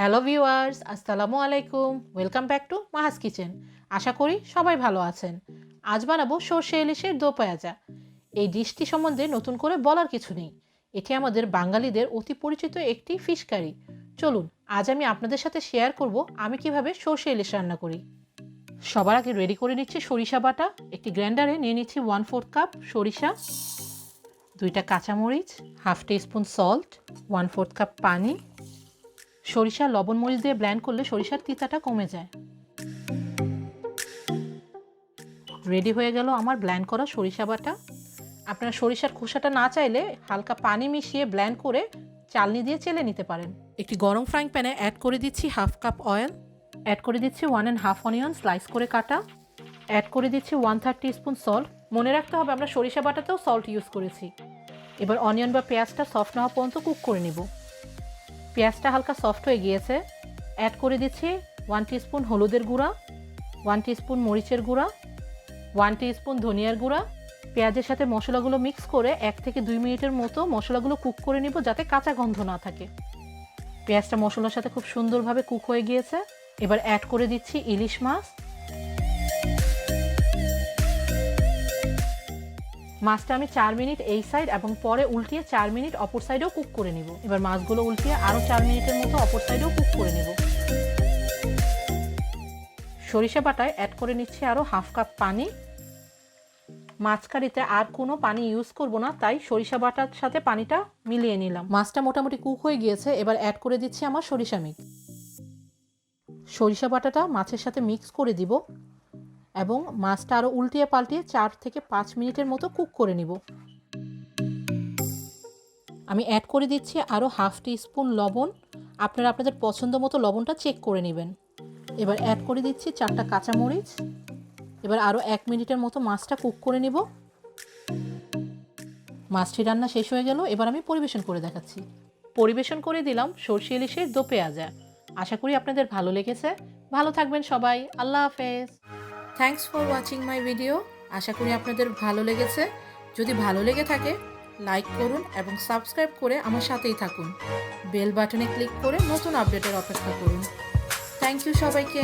Hello viewers, আসসালামু আলাইকুম। Welcome back to Maha's kitchen. আশা করি সবাই ভালো আছেন। আজ বানাবো সর্ষে ইলিশের দো পেঁয়াজা। এই ডিশটি সম্বন্ধে নতুন করে বলার কিছু নেই। এটি আমাদের বাঙালিদের অতি পরিচিত একটি ফিশ কারি। চলুন আজ আমি আপনাদের সাথে শেয়ার করব আমি কিভাবে সর্ষে ইলিশ রান্না করি। সবার আগে রেডি করে নিচ্ছি সরিষা বাটা। একটি গ্রাইন্ডারে নিয়ে নিচ্ছি 1/4 কাপ সরিষা, 2টা কাঁচামরিচ, হাফ টিস্পুন সল্ট, 1/4 কাপ পানি। সরিষা লবণ মরিচ দিয়ে ব্লেন্ড করলে সরিষার তিতাটা কমে যায়। রেডি হয়ে গেল আমার ব্লেন্ড করা সরিষা বাটা। আপনারা সরিষার খোসাটা না চাইলে হালকা পানি মিশিয়ে ব্লেন্ড করে চালনি দিয়ে চেলে নিতে পারেন। একটি গরম ফ্রাইং প্যানে অ্যাড করে দিচ্ছি হাফ কাপ অয়েল, অ্যাড করে দিচ্ছি 1.5 অনিয়ন স্লাইস করে কাটা, অ্যাড করে দিচ্ছি 1/3 টিস্পুন সল্ট। মনে রাখতে হবে আমরা সরিষা বাটাতেও সল্ট ইউজ করেছি। এবার অনিয়ন বা পেঁয়াজটা সফট না হওয়া পর্যন্ত কুক করে নিব। পেঁয়াজটা হালকা সফট হয়ে গিয়েছে, অ্যাড করে দিচ্ছি 1 টিস্পুন হলুদের গুঁড়া, 1 টিস্পুন মরিচের গুঁড়া, 1 টিস্পুন ধনিয়ার গুঁড়া। পেঁয়াজের সাথে মশলাগুলো মিক্স করে 1 থেকে 2 মিনিটের মতো মশলাগুলো কুক করে নিব যাতে কাঁচা গন্ধ না থাকে। পেঁয়াজটা মশলার সাথে খুব সুন্দরভাবে কুক হয়ে গিয়েছে। এবার অ্যাড করে দিচ্ছি ইলিশ মাছ। মাছটা আমি 4 মিনিট এই সাইড এবং পরে উল্টিয়ে 4 মিনিট অপর সাইডেও কুক করে নিব। এবার মাছগুলো উল্টিয়ে আরও 4 মিনিটের মতো অপর সাইডেও কুক করে নিব। সরিষা বাটায় অ্যাড করে নিচ্ছি আরও হাফ কাপ পানি। মাছ কারিতে আর কোনো পানি ইউজ করব না, তাই সরিষা বাটার সাথে পানিটা মিলিয়ে নিলাম। মাছটা মোটামুটি কুক হয়ে গিয়েছে। এবার অ্যাড করে দিচ্ছি আমার সরিষা মিক্স। সরিষা বাটাটা মাছের সাথে মিক্স করে দিব এবং মাছটা আরও উল্টিয়ে পাল্টিয়ে 4 থেকে 5 মিনিটের মতো কুক করে নিব। আমি অ্যাড করে দিচ্ছি আরও হাফ টিস্পুন লবণ। আপনারা আপনাদের পছন্দ মতো লবণটা চেক করে নেবেন। এবার অ্যাড করে দিচ্ছি 4টা কাঁচামরিচ। এবার আরও 1 মিনিটের মতো মাছটা কুক করে নিব। মাছটি রান্না শেষ হয়ে গেল। এবার আমি পরিবেশন করে দেখাচ্ছি। পরিবেশন করে দিলাম সর্ষে ইলিশের দো পেঁয়াজা। আশা করি আপনাদের ভালো লেগেছে। ভালো থাকবেন সবাই। আল্লাহ হাফেজ। Thanks for watching my video. আশা করি আপনাদের ভালো লেগেছে। যদি ভালো লেগে থাকে লাইক করুন এবং সাবস্ক্রাইব করে আমার সাথেই থাকুন। বেল বাটনে ক্লিক করে নতুন আপডেটের অপেক্ষা করুন। থ্যাংক ইউ সবাইকে।